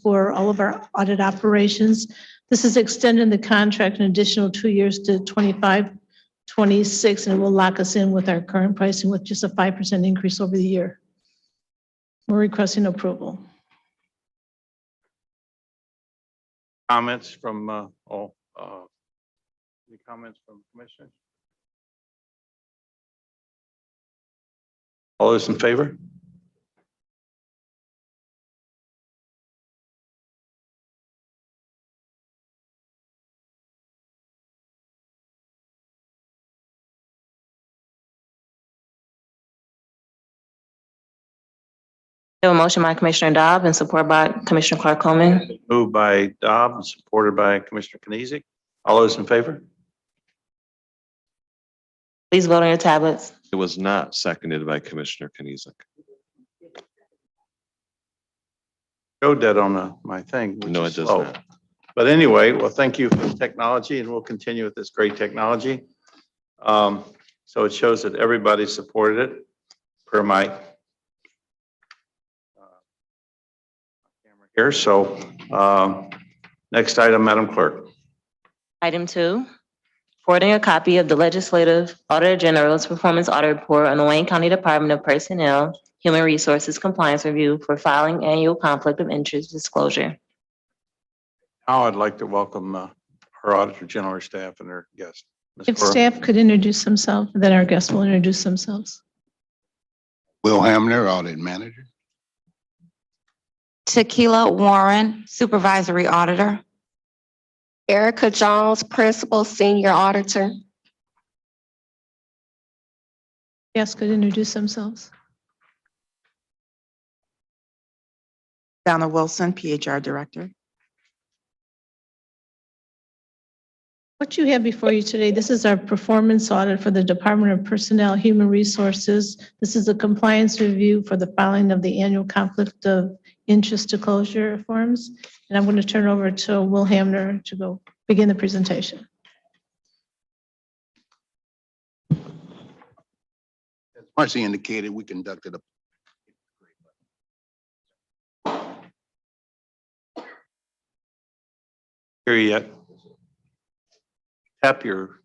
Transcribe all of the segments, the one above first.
for all of our audit operations. This is extending the contract an additional 2 years to 25, 26, and it will lock us in with our current pricing with just a 5% increase over the year. We're requesting approval. Comments from all? Any comments from commissioners? All those in favor? We have a motion by Commissioner Dobb and support by Commissioner Clark Coleman. Moved by Dobb and supported by Commissioner Kniezek. All those in favor? Please vote on your tablets. It was not seconded by Commissioner Kniezek. Showed that on my thing. No, it does not. But anyway, well, thank you for the technology, and we'll continue with this great technology. So it shows that everybody supported it per my camera here. So next item, Madam Clerk. Item 2, forwarding a copy of the Legislative Auditor General's Performance Audit Report on the Wayne County Department of Personnel Human Resources Compliance Review for filing annual conflict of interest disclosure. Now I'd like to welcome our Auditor General staff and their guests. Ms. If Cora. staff could introduce themselves, then our guests will introduce themselves. Will Hamner, Audit Manager. Tequila Warren, Supervisory Auditor. Erica Jones, Principal Senior Auditor. Guests could introduce themselves. Donna Wilson, PHR Director. What you have before you today, this is our performance audit for the Department of Personnel Human Resources. This is a compliance review for the filing of the annual conflict of interest disclosure forms. And I'm going to turn over to Will Hamner to go begin the presentation. As Marcy indicated, we conducted a Hear you yet? Tap your.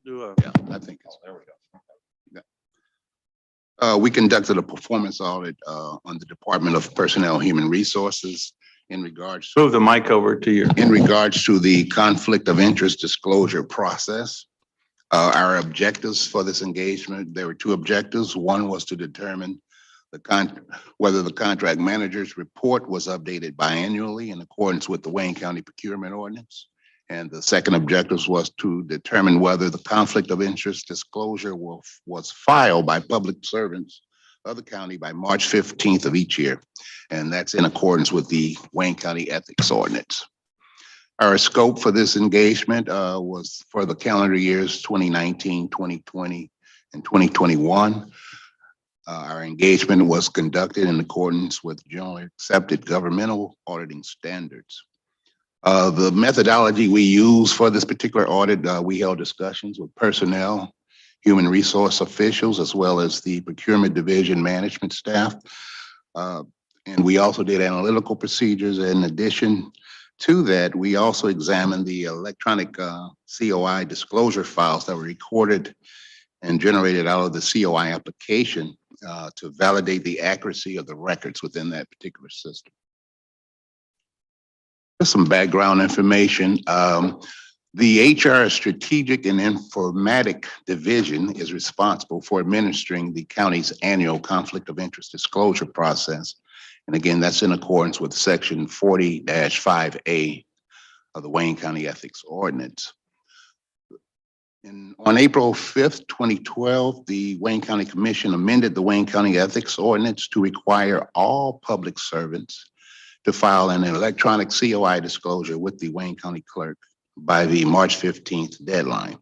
Do a. Yeah, I think it's, there we go. Yeah. We conducted a performance audit on the Department of Personnel Human Resources in regards Move the mic over to your. in regards to the conflict of interest disclosure process. Our objectives for this engagement, there were 2 objectives. One was to determine whether the contract manager's report was updated biannually in accordance with the Wayne County Procurement Ordinance. And the second objective was to determine whether the conflict of interest disclosure was filed by public servants of the county by March 15th of each year. And that's in accordance with the Wayne County Ethics Ordinance. Our scope for this engagement was for the calendar years 2019, 2020, and 2021. Our engagement was conducted in accordance with generally accepted governmental auditing standards. The methodology we use for this particular audit, we held discussions with personnel, human resource officials, as well as the procurement division management staff. And we also did analytical procedures. In addition to that, we also examined the electronic COI disclosure files that were recorded and generated out of the COI application to validate the accuracy of the records within that particular system. Just some background information. The HR Strategic and Informatic Division is responsible for administering the county's annual conflict of interest disclosure process. And again, that's in accordance with Section 40-5A of the Wayne County Ethics Ordinance. On April 5th, 2012, the Wayne County Commission amended the Wayne County Ethics Ordinance to require all public servants to file an electronic COI disclosure with the Wayne County Clerk by the March 15th deadline.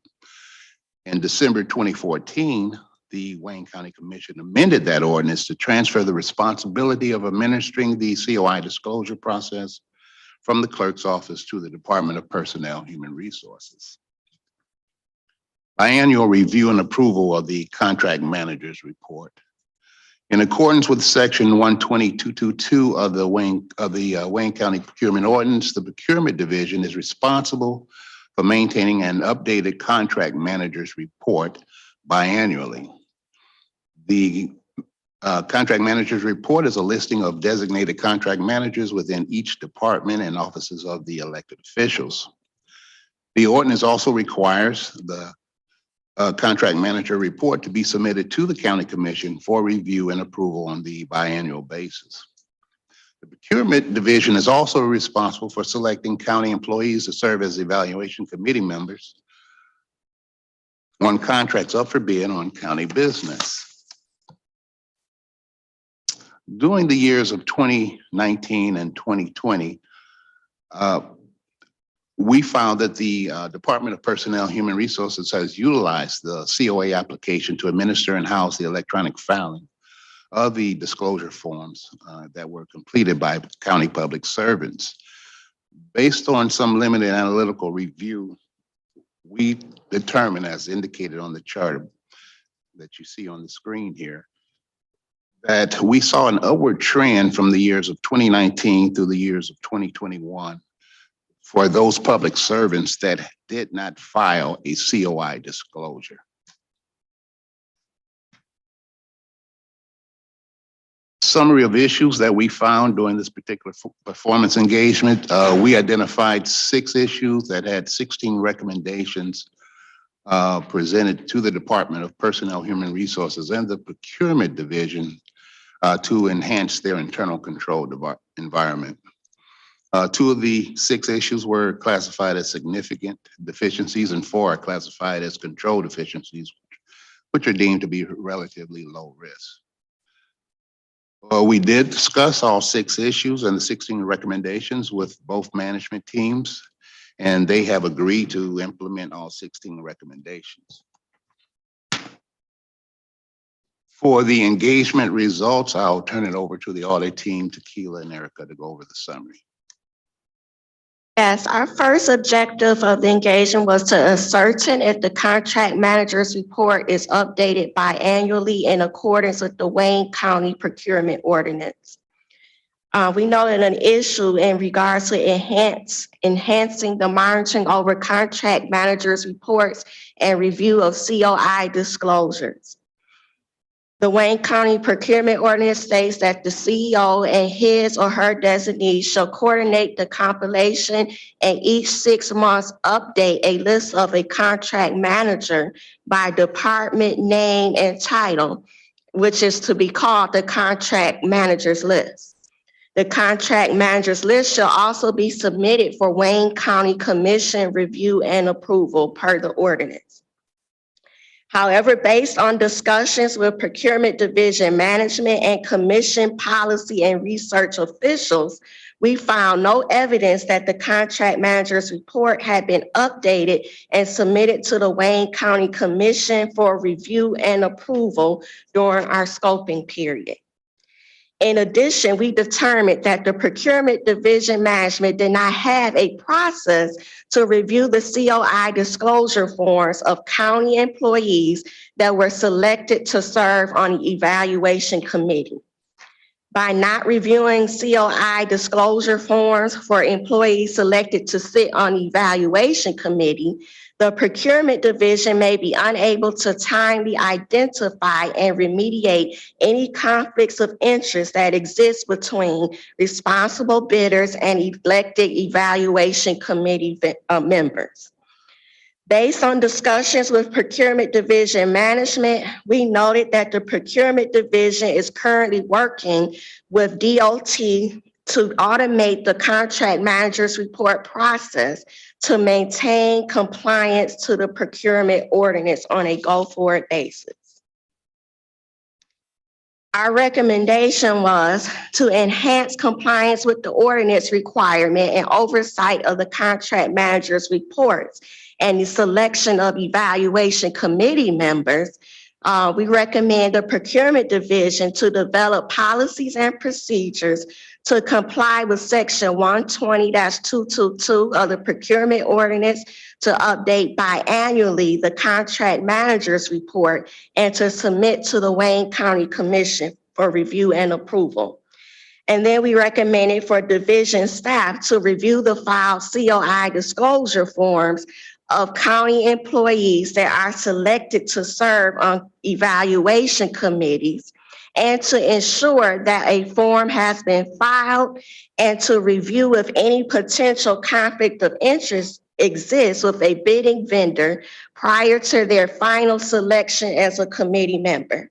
In December 2014, the Wayne County Commission amended that ordinance to transfer the responsibility of administering the COI disclosure process from the clerk's office to the Department of Personnel Human Resources. Biannual review and approval of the contract manager's report. In accordance with section 12222 of the Wayne County Procurement Ordinance, the Procurement Division is responsible for maintaining an updated contract manager's report biannually. The contract manager's report is a listing of designated contract managers within each department and offices of the elected officials. The ordinance also requires the contract manager report to be submitted to the county commission for review and approval on the biannual basis. The procurement division is also responsible for selecting county employees to serve as evaluation committee members on contracts up for bid on county business. During the years of 2019 and 2020, we found that the Department of Personnel and Human Resources has utilized the COA application to administer and house the electronic filing of the disclosure forms that were completed by county public servants. Based on some limited analytical review, we determined, as indicated on the chart that you see on the screen here, that we saw an upward trend from the years of 2019 through the years of 2021 for those public servants that did not file a COI disclosure. Summary of issues that we found during this particular performance engagement. We identified 6 issues that had 16 recommendations presented to the Department of Personnel, Human Resources, and the Procurement Division to enhance their internal control environment. 2 of the 6 issues were classified as significant deficiencies, and 4 are classified as control deficiencies, which are deemed to be relatively low risk. We did discuss all 6 issues and the 16 recommendations with both management teams, and they have agreed to implement all 16 recommendations. For the engagement results, I'll turn it over to the audit team, Tequila and Erica, to go over the summary. Yes, our first objective of the engagement was to ascertain if the contract manager's report is updated biannually in accordance with the Wayne County Procurement Ordinance. We noted an issue in regards to enhancing the monitoring over contract managers' reports and review of COI disclosures. The Wayne County Procurement Ordinance states that the CEO and his or her designee shall coordinate the compilation and each 6 months update a list of a contract manager by department name and title, which is to be called the contract managers list. The contract managers list shall also be submitted for Wayne County Commission review and approval per the ordinance. However, based on discussions with Procurement Division management and Commission policy and research officials, we found no evidence that the contract manager's report had been updated and submitted to the Wayne County Commission for review and approval during our scoping period. In addition, we determined that the Procurement Division management did not have a process to review the COI disclosure forms of county employees that were selected to serve on the evaluation committee. By not reviewing COI disclosure forms for employees selected to sit on the evaluation committee, the Procurement Division may be unable to timely identify and remediate any conflicts of interest that exist between responsible bidders and elected evaluation committee members. Based on discussions with Procurement Division management, we noted that the Procurement Division is currently working with DOT to automate the contract manager's report process to maintain compliance to the procurement ordinance on a go-forward basis. Our recommendation was to enhance compliance with the ordinance requirement and oversight of the contract manager's reports and the selection of evaluation committee members. We recommend the Procurement Division to develop policies and procedures to comply with section 120-222 of the procurement ordinance to update biannually the contract manager's report and to submit to the Wayne County Commission for review and approval. And then we recommended for division staff to review the filed COI disclosure forms of county employees that are selected to serve on evaluation committees, and to ensure that a form has been filed, and to review if any potential conflict of interest exists with a bidding vendor prior to their final selection as a committee member.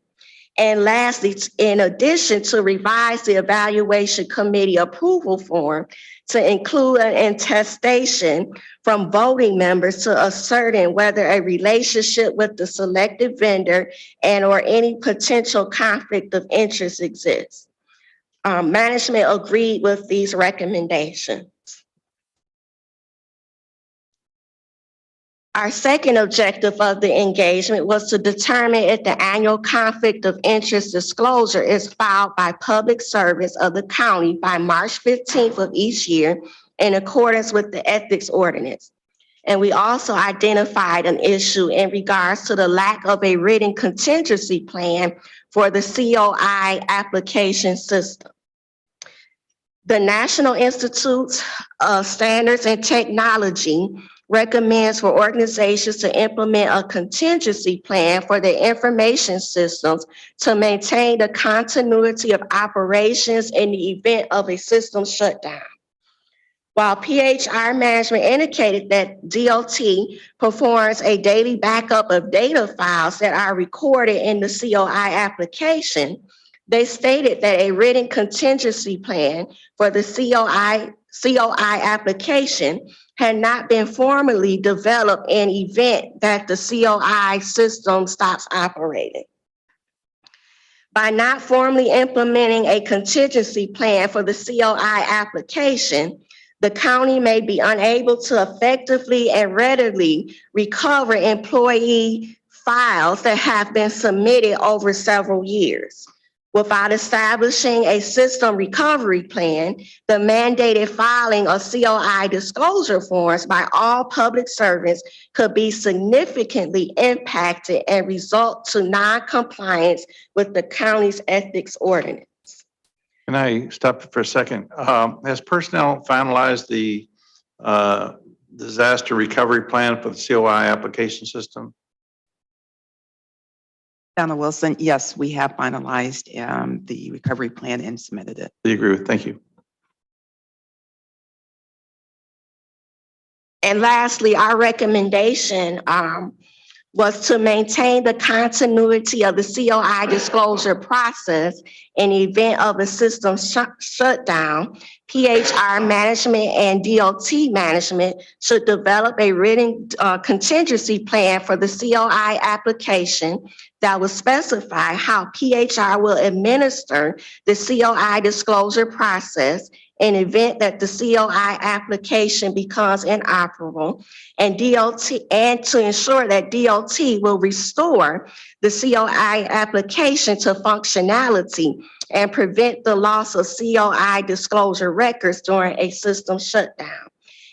And lastly, in addition, to revise the evaluation committee approval form to include an attestation from voting members to ascertain whether a relationship with the selected vendor and or any potential conflict of interest exists. Management agreed with these recommendations. Our second objective of the engagement was to determine if the annual conflict of interest disclosure is filed by public service of the county by March 15th of each year in accordance with the ethics ordinance. And we also identified an issue in regards to the lack of a written contingency plan for the COI application system. The National Institute of Standards and Technology recommends for organizations to implement a contingency plan for their information systems to maintain the continuity of operations in the event of a system shutdown. While PHR management indicated that DOT performs a daily backup of data files that are recorded in the COI application, they stated that a written contingency plan for the COI application had not been formally developed in event that the COI system stops operating. By not formally implementing a contingency plan for the COI application, the county may be unable to effectively and readily recover employee files that have been submitted over several years. Without establishing a system recovery plan, the mandated filing of COI disclosure forms by all public servants could be significantly impacted and result to non-compliance with the county's ethics ordinance. Can I stop for a second? Has personnel finalized the disaster recovery plan for the COI application system? Donna Wilson, yes, we have finalized the recovery plan and submitted it. Do you agree with? Thank you. And lastly, our recommendation was to maintain the continuity of the COI disclosure process in the event of a system shutdown. PHR management and DOT management should develop a written contingency plan for the COI application that will specify how PHR will administer the COI disclosure process in the event that the COI application becomes inoperable, and to ensure that DOT will restore the COI application to functionality and prevent the loss of COI disclosure records during a system shutdown.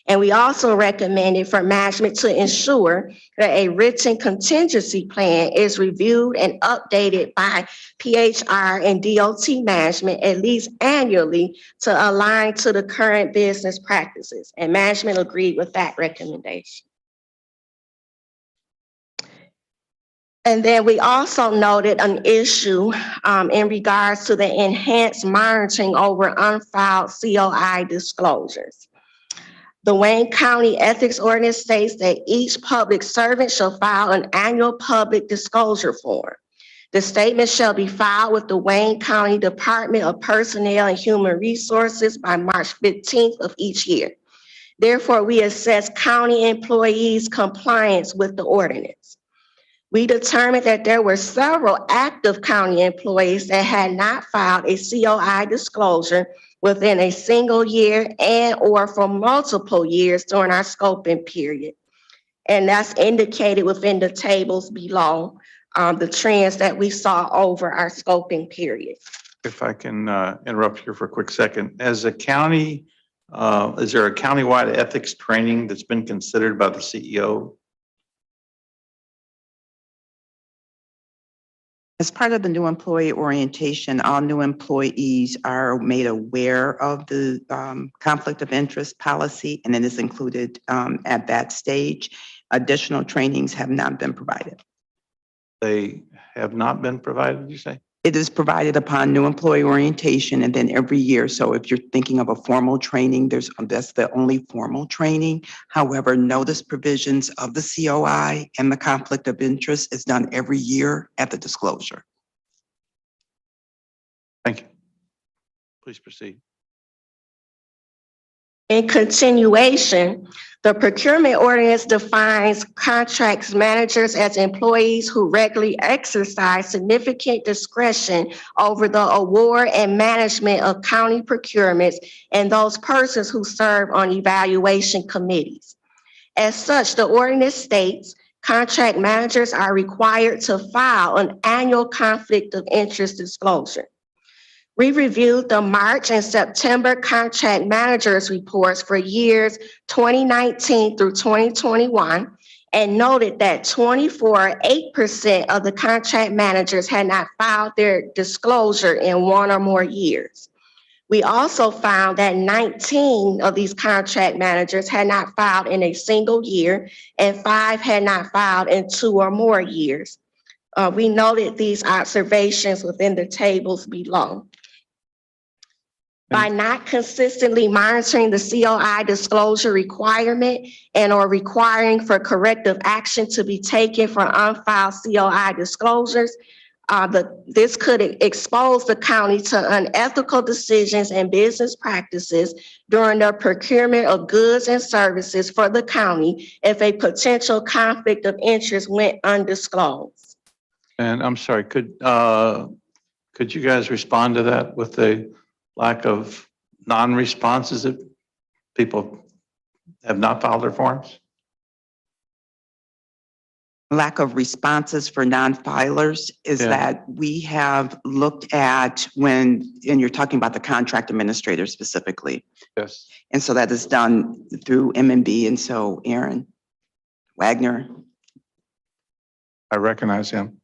And we also recommended for management to ensure that a written contingency plan is reviewed and updated by PHR and DOT management at least annually to align to the current business practices. And management agreed with that recommendation. And then we also noted an issue in regards to the enhanced monitoring over unfiled COI disclosures. The Wayne County Ethics Ordinance states that each public servant shall file an annual public disclosure form. The statement shall be filed with the Wayne County Department of Personnel and Human Resources by March 15th of each year. Therefore, we assess county employees' compliance with the ordinance. We determined that there were several active county employees that had not filed a COI disclosure within a single year and or for multiple years during our scoping period. And that's indicated within the tables below, the trends that we saw over our scoping period. If I can interrupt here for a quick second. As a county, is there a countywide ethics training that's been considered by the CEO? As part of the new employee orientation, all new employees are made aware of the conflict of interest policy, and it is included at that stage. Additional trainings have not been provided. They have not been provided, you say? It is provided upon new employee orientation and then every year. So if you're thinking of a formal training, that's the only formal training. However, notice provisions of the COI and the conflict of interest is done every year at the disclosure. Thank you. Please proceed. In continuation, the procurement ordinance defines contracts managers as employees who regularly exercise significant discretion over the award and management of county procurements and those persons who serve on evaluation committees. As such, the ordinance states contract managers are required to file an annual conflict of interest disclosure. We reviewed the March and September contract managers reports for years 2019 through 2021 and noted that 24.8% of the contract managers had not filed their disclosure in one or more years. We also found that 19 of these contract managers had not filed in a single year and 5 had not filed in 2 or more years. We noted these observations within the tables below. By not consistently monitoring the COI disclosure requirement and or requiring for corrective action to be taken for unfiled COI disclosures, this could expose the county to unethical decisions and business practices during the procurement of goods and services for the county if a potential conflict of interest went undisclosed. And I'm sorry, could you guys respond to that with the lack of non-responses if people have not filed their forms? Lack of responses for non-filers is Yeah. that we have looked at and you're talking about the contract administrator specifically. Yes. And so that is done through MMB. And so Aaron Wagner. I recognize him.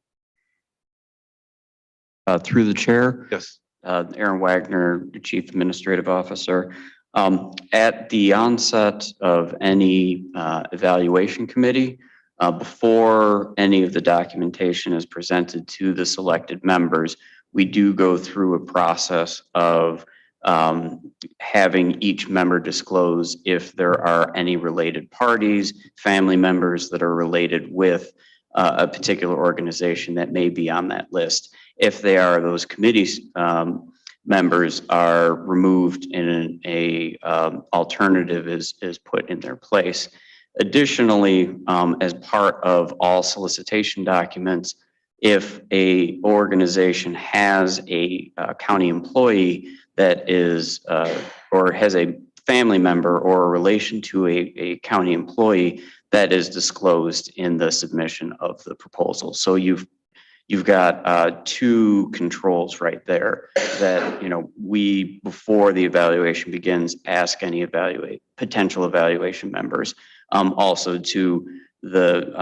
Through the chair, Yes. Aaron Wagner, the Chief Administrative Officer. At the onset of any evaluation committee, before any of the documentation is presented to the selected members, we do go through a process of having each member disclose if there are any related parties, family members that are related with a particular organization that may be on that list. If they are, those committees members are removed and a alternative is put in their place. Additionally, as part of all solicitation documents, if a organization has a county employee that is or has a family member or a relation to a county employee, that is disclosed in the submission of the proposal. So you've got two controls right there that, we, before the evaluation begins, ask any potential evaluation members. Also to the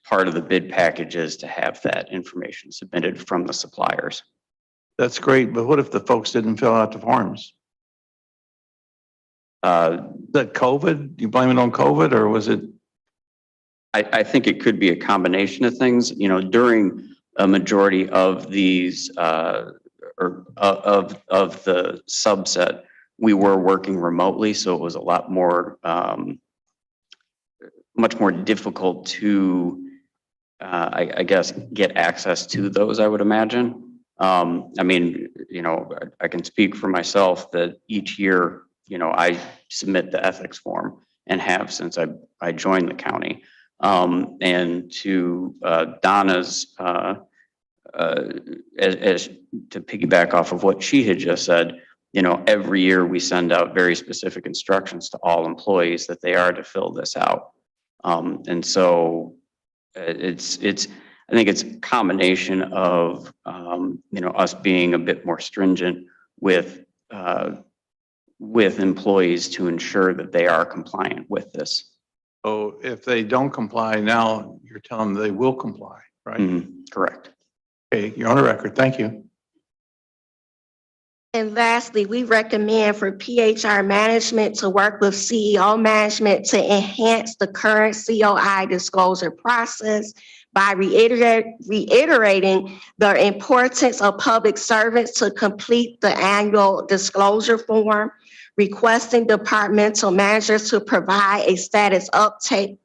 part of the bid packages to have that information submitted from the suppliers. That's great, but what if the folks didn't fill out the forms? That COVID, you blame it on COVID, or was it? I think it could be a combination of things. During a majority of these or of the subset, we were working remotely, so it was a lot more, much more difficult to, I guess, get access to those, I would imagine. I mean, I can speak for myself that each year, I submit the ethics form and have since I joined the county. And to Donna's, as to piggyback off of what she had just said, every year we send out very specific instructions to all employees that they are to fill this out. And so I think it's a combination of, us being a bit more stringent with employees to ensure that they are compliant with this. So if they don't comply now, you're telling them they will comply, right? Correct. Okay, you're on the record. Thank you. And lastly, we recommend for PHR management to work with CEO management to enhance the current COI disclosure process by reiterating the importance of public servants to complete the annual disclosure form, requesting departmental managers to provide a status update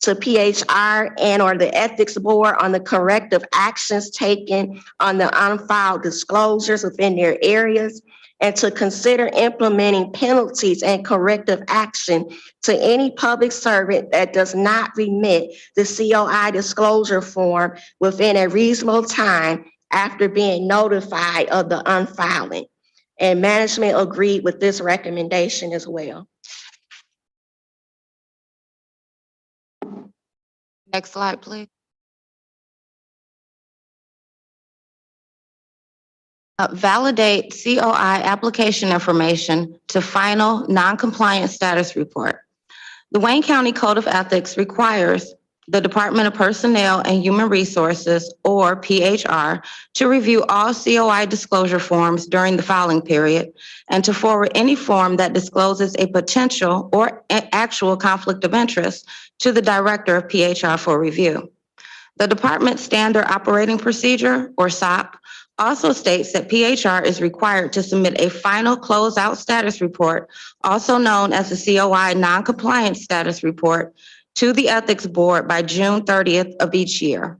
to PHR and or the ethics board on the corrective actions taken on the unfiled disclosures within their areas, and to consider implementing penalties and corrective action to any public servant that does not remit the COI disclosure form within a reasonable time after being notified of the unfiling. And management agreed with this recommendation as well. Next slide, please. Validate COI application information to final non-compliant status report. The Wayne County Code of Ethics requires the Department of Personnel and Human Resources, or PHR, to review all COI disclosure forms during the filing period and to forward any form that discloses a potential or actual conflict of interest to the Director of PHR for review. The Department's Standard Operating Procedure, or SOP, also states that PHR is required to submit a final closeout status report, also known as the COI non-compliance status report, to the Ethics Board by June 30th of each year.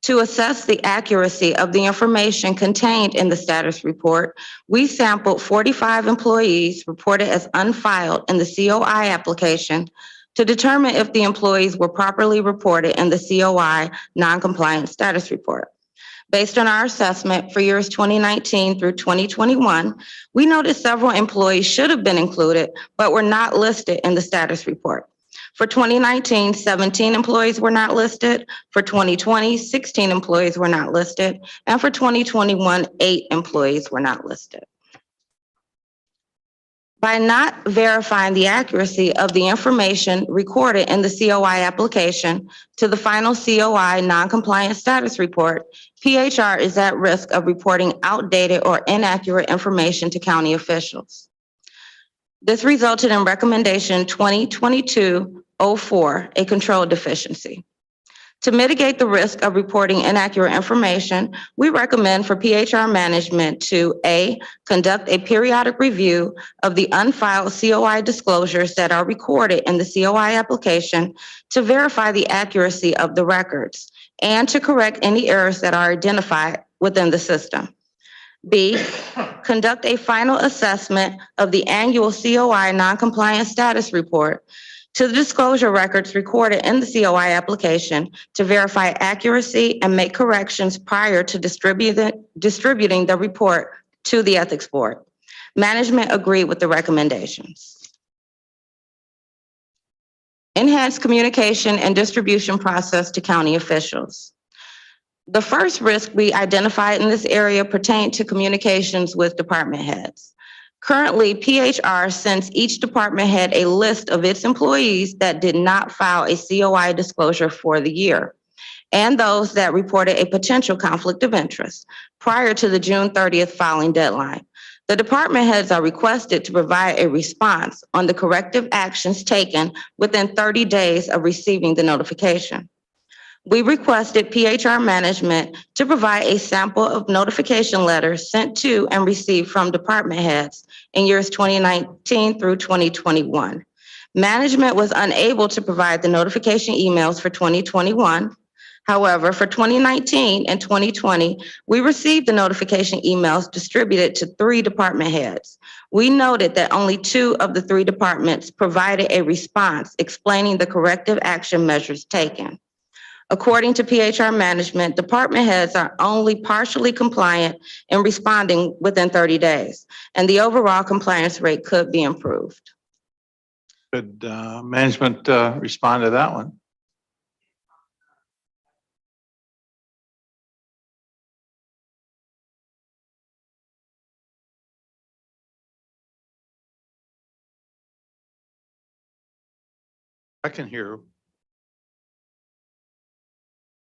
To assess the accuracy of the information contained in the status report, we sampled 45 employees reported as unfiled in the COI application to determine if the employees were properly reported in the COI non-compliance status report. Based on our assessment for years 2019 through 2021, we noticed several employees should have been included, but were not listed in the status report. For 2019, 17 employees were not listed. For 2020, 16 employees were not listed. And for 2021, 8 employees were not listed. By not verifying the accuracy of the information recorded in the COI application to the final COI non-compliant status report, PHR is at risk of reporting outdated or inaccurate information to county officials. This resulted in recommendation 2022-04, a control deficiency. To mitigate the risk of reporting inaccurate information, we recommend for PHR management to A, conduct a periodic review of the unfiled COI disclosures that are recorded in the COI application to verify the accuracy of the records and to correct any errors that are identified within the system. B, conduct a final assessment of the annual COI non-compliance status report to the disclosure records recorded in the COI application to verify accuracy and make corrections prior to distributing the report to the Ethics Board. Management agreed with the recommendations. Enhanced communication and distribution process to county officials. The first risk we identified in this area pertained to communications with department heads. Currently, PHR sends each department head a list of its employees that did not file a COI disclosure for the year, and those that reported a potential conflict of interest prior to the June 30th filing deadline. The department heads are requested to provide a response on the corrective actions taken within 30 days of receiving the notification. We requested PHR management to provide a sample of notification letters sent to and received from department heads in years 2019 through 2021. Management was unable to provide the notification emails for 2021. However, for 2019 and 2020, we received the notification emails distributed to 3 department heads. We noted that only 2 of the 3 departments provided a response explaining the corrective action measures taken. According to PHR management, department heads are only partially compliant in responding within 30 days, and the overall compliance rate could be improved. Could management respond to that one? I can hear.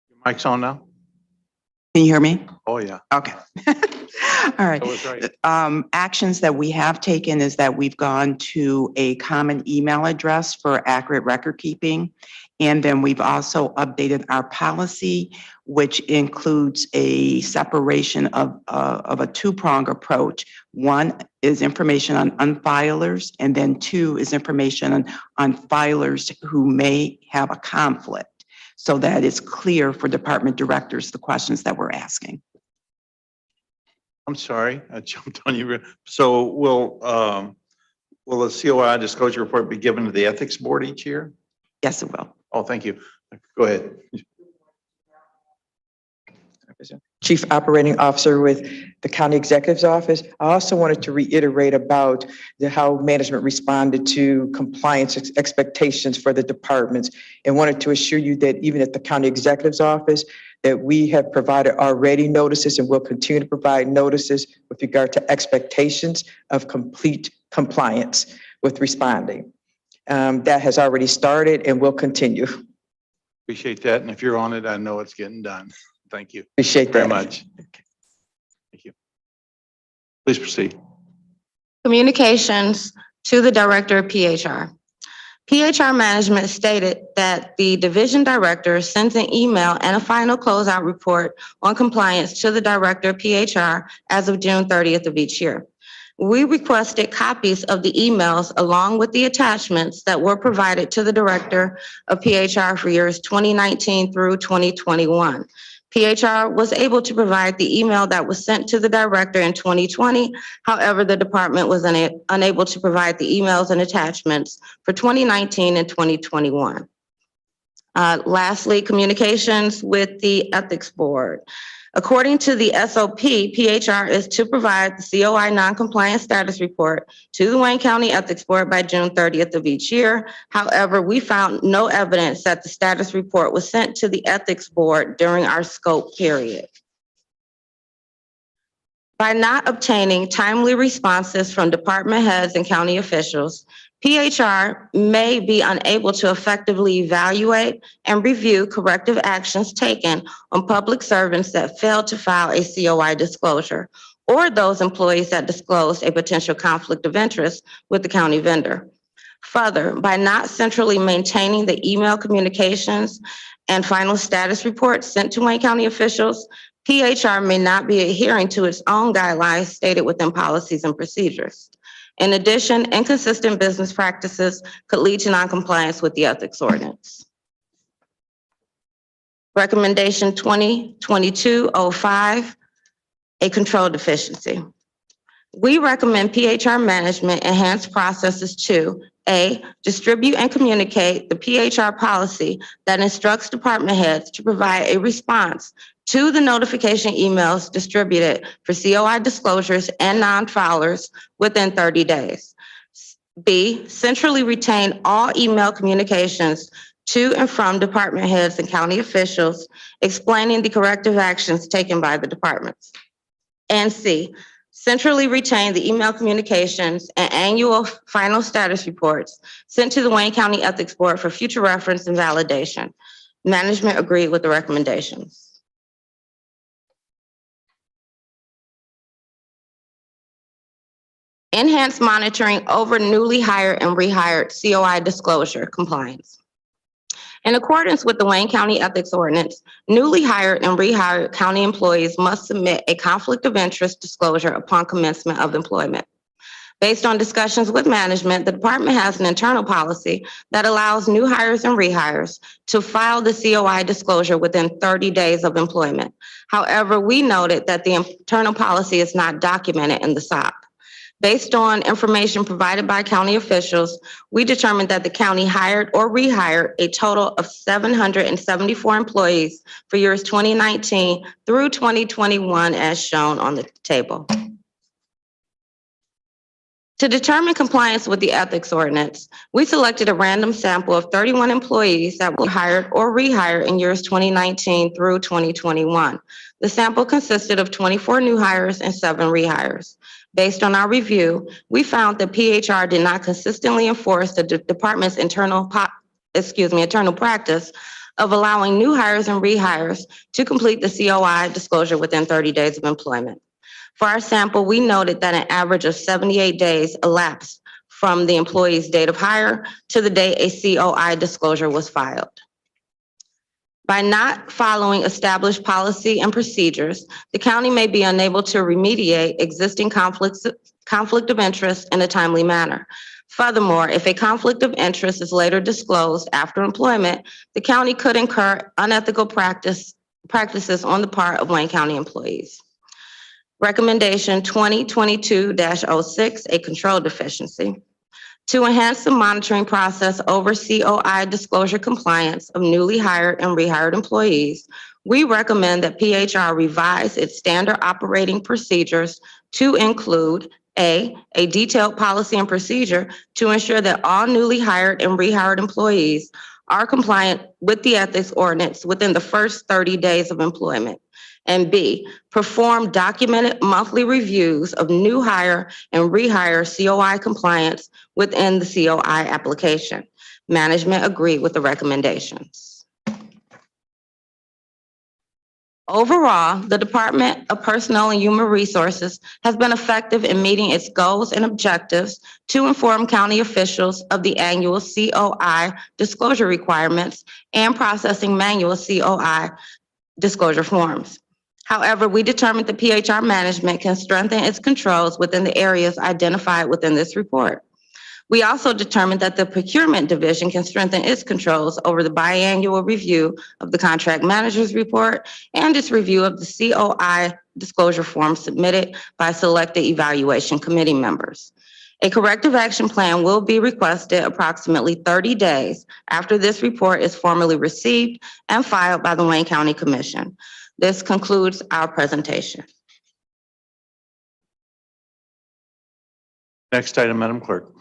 Your mic's on now? Can you hear me? Oh, yeah. Okay. All right. That was right. Actions that we have taken is that we've gone to a common email address for accurate record keeping. And then we've also updated our policy, which includes a separation of a two-prong approach. One is information on unfilers, and then two is information on filers who may have a conflict, so that it's clear for department directors the questions that we're asking. I'm sorry, I jumped on you. So will the COI disclosure report be given to the ethics board each year? Yes, it will. Oh, thank you. Go ahead. Chief Operating Officer with the County Executive's Office. I also wanted to reiterate about how management responded to compliance expectations for the departments, and wanted to assure you that even at the County Executive's Office, that we have provided already notices and will continue to provide notices with regard to expectations of complete compliance with responding. That has already started and will continue. Appreciate that. And if you're on it, I know it's getting done. Thank you Appreciate very that. much. Thank you. Please proceed. Communications to the Director of PHR. PHR management stated that the division director sends an email and a final closeout report on compliance to the Director of PHR as of June 30th of each year. We requested copies of the emails along with the attachments that were provided to the Director of PHR for years 2019 through 2021. PHR was able to provide the email that was sent to the director in 2020. However, the department was unable to provide the emails and attachments for 2019 and 2021. Lastly, communications with the Ethics Board. According to the SOP, PHR is to provide the COI non-compliance status report to the Wayne County Ethics Board by June 30th of each year. However, we found no evidence that the status report was sent to the Ethics Board during our scope period. By not obtaining timely responses from department heads and county officials, PHR may be unable to effectively evaluate and review corrective actions taken on public servants that failed to file a COI disclosure, or those employees that disclosed a potential conflict of interest with the county vendor. Further, by not centrally maintaining the email communications and final status reports sent to Wayne County officials, PHR may not be adhering to its own guidelines stated within policies and procedures. In addition, inconsistent business practices could lead to noncompliance with the ethics ordinance. Recommendation 2022-05, a control deficiency. We recommend PHR management enhance processes to A, distribute and communicate the PHR policy that instructs department heads to provide a response to the notification emails distributed for COI disclosures and non-filers within 30 days. B, centrally retain all email communications to and from department heads and county officials explaining the corrective actions taken by the departments. And C, centrally retain the email communications and annual final status reports sent to the Wayne County Ethics Board for future reference and validation. Management agreed with the recommendations. Enhanced monitoring over newly hired and rehired COI disclosure compliance. In accordance with the Wayne County Ethics Ordinance, newly hired and rehired county employees must submit a conflict of interest disclosure upon commencement of employment. Based on discussions with management, the department has an internal policy that allows new hires and rehires to file the COI disclosure within 30 days of employment. However, we noted that the internal policy is not documented in the SOP. Based on information provided by county officials, we determined that the county hired or rehired a total of 774 employees for years 2019 through 2021 as shown on the table. To determine compliance with the ethics ordinance, we selected a random sample of 31 employees that were hired or rehired in years 2019 through 2021. The sample consisted of 24 new hires and 7 rehires. Based on our review, we found that PHR did not consistently enforce the department's internal practice of allowing new hires and rehires to complete the COI disclosure within 30 days of employment. For our sample, we noted that an average of 78 days elapsed from the employee's date of hire to the day a COI disclosure was filed. By not following established policy and procedures, the county may be unable to remediate existing conflict of interest in a timely manner. Furthermore, if a conflict of interest is later disclosed after employment, the county could incur unethical practices on the part of Wayne County employees. Recommendation 2022-06, a control deficiency. To enhance the monitoring process over COI disclosure compliance of newly hired and rehired employees, we recommend that PHR revise its standard operating procedures to include a detailed policy and procedure to ensure that all newly hired and rehired employees are compliant with the ethics ordinance within the first 30 days of employment. And B, perform documented monthly reviews of new hire and rehire COI compliance within the COI application. Management agreed with the recommendations. Overall, the Department of Personnel and Human Resources has been effective in meeting its goals and objectives to inform county officials of the annual COI disclosure requirements and processing manual COI disclosure forms. However, we determined that PHR management can strengthen its controls within the areas identified within this report. We also determined that the procurement division can strengthen its controls over the biannual review of the contract manager's report and its review of the COI disclosure form submitted by selected evaluation committee members. A corrective action plan will be requested approximately 30 days after this report is formally received and filed by the Wayne County Commission. This concludes our presentation. Next item, Madam Clerk.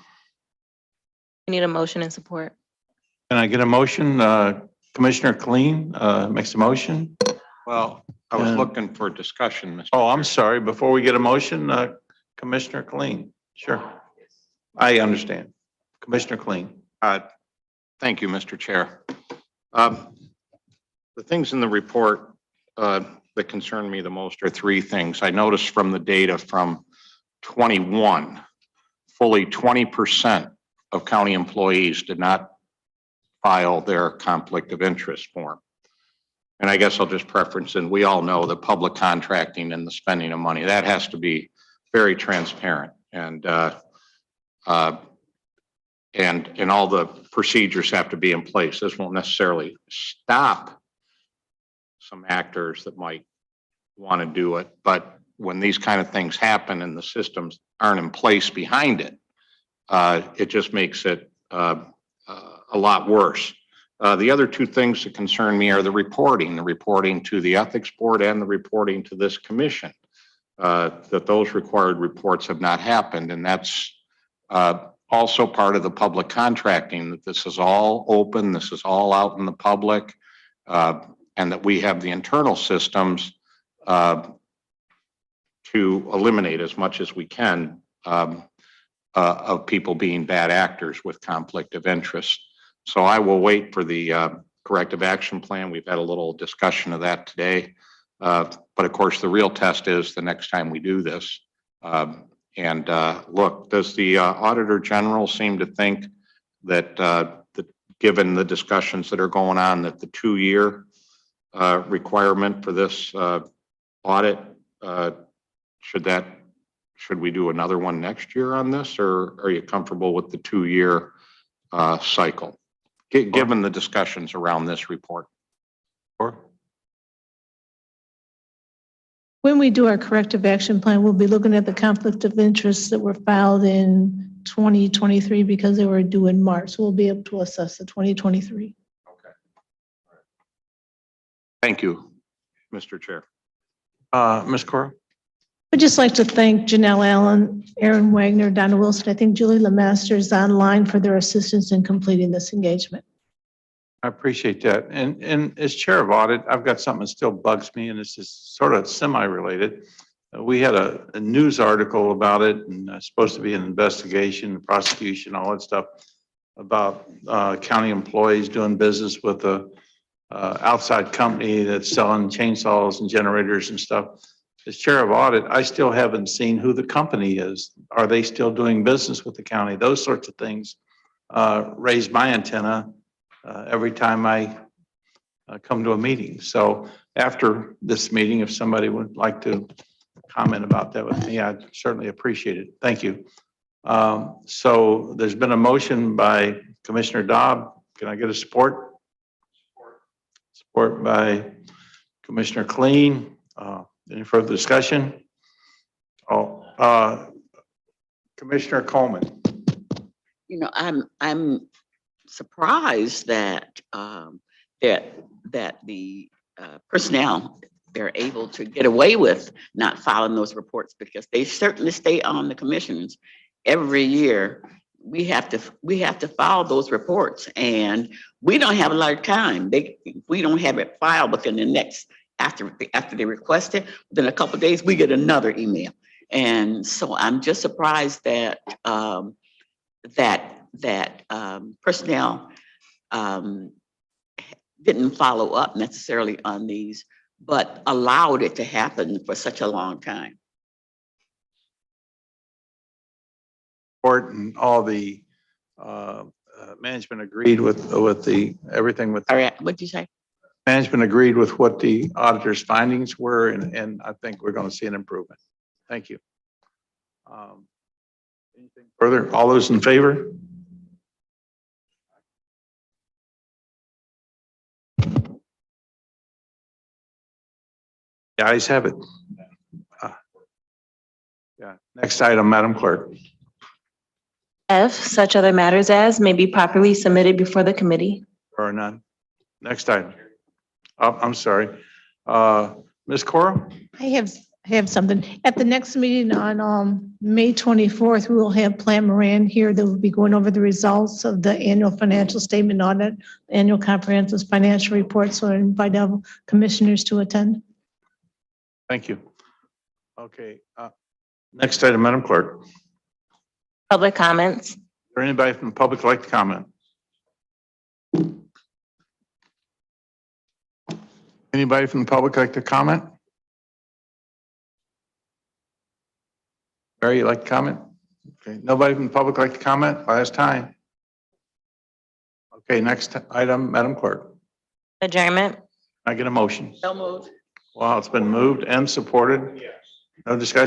We need a motion and support. Can I get a motion? Commissioner Kleen makes a motion. Well, I was And- looking for discussion, Mr. Oh, I'm Chair. sorry. Before we get a motion, Commissioner Kleen. Sure. I understand. Commissioner Kleen. Thank you, Mr. Chair. The things in the report that concern me the most are three things. I noticed from the data from 21, fully 20% of county employees did not file their conflict of interest form. And I guess I'll just preference, and we all know that public contracting and the spending of money, that has to be very transparent. And all the procedures have to be in place. This won't necessarily stop some actors that might want to do it, but when these kind of things happen and the systems aren't in place behind it, it just makes it a lot worse. The other two things that concern me are the reporting to the ethics board and the reporting to this commission, that those required reports have not happened. And that's also part of the public contracting, that this is all open, this is all out in the public, and that we have the internal systems to eliminate as much as we can of people being bad actors with conflict of interest. So I will wait for the corrective action plan. We've had a little discussion of that today. But of course, the real test is the next time we do this. Look, does the Auditor General seem to think that, given the discussions that are going on, that the 2-year requirement for this audit, should we do another one next year on this, or are you comfortable with the 2-year cycle, given the discussions around this report? When we do our corrective action plan, we'll be looking at the conflict of interests that were filed in 2023 because they were due in March. So we'll be able to assess the 2023. Okay. Thank you, Mr. Chair. Ms. Cora? I'd just like to thank Janelle Allen, Aaron Wagner, Donna Wilson. I think Julie LeMaster is online for their assistance in completing this engagement. I appreciate that. And as chair of audit, I've got something that still bugs me, and it's just sort of semi-related. We had a news article about it, and it's supposed to be an investigation, prosecution, all that stuff about county employees doing business with a outside company that's selling chainsaws and generators and stuff. As chair of audit, I still haven't seen who the company is. Are they still doing business with the county? Those sorts of things raise my antenna every time I come to a meeting. So after this meeting, if somebody would like to comment about that with me, I'd certainly appreciate it. Thank you. So there's been a motion by Commissioner Dobb. Can I get a support? Support by Commissioner Cleen. Any further discussion? Commissioner Coleman. You know, I'm surprised that that the personnel, they're able to get away with not filing those reports, because they certainly stay on the commissions every year. We have to file those reports, and we don't have a lot of time. We don't have it filed within the next, after they request it, within a couple of days, we get another email. And so I'm just surprised that personnel didn't follow up necessarily on these, but allowed it to happen for such a long time. And all the management agreed with the everything with. All right, what'd you say? Management agreed with what the auditor's findings were, and I think we're going to see an improvement. Thank you. Anything further? All those in favor? The ayes have it. Yeah. Next item, Madam Clerk. F, such other matters as may be properly submitted before the committee. There are none. Next item. Oh, I'm sorry. Ms. Cora? I have something. At the next meeting on May 24th, we will have Pam Moran here that will be going over the results of the annual financial statement audit, annual comprehensive financial report. So I invite our commissioners to attend. Thank you. Okay. Next item, Madam Clerk. Is Public comments. there anybody from the public like to comment? Anybody from the public like to comment? Barry, you like to comment? Okay. Nobody from the public like to comment? Last time. Okay. Next item, Madam Clerk. Adjournment. Can I get a motion? So moved. Wow, it's been moved and supported. No discussion.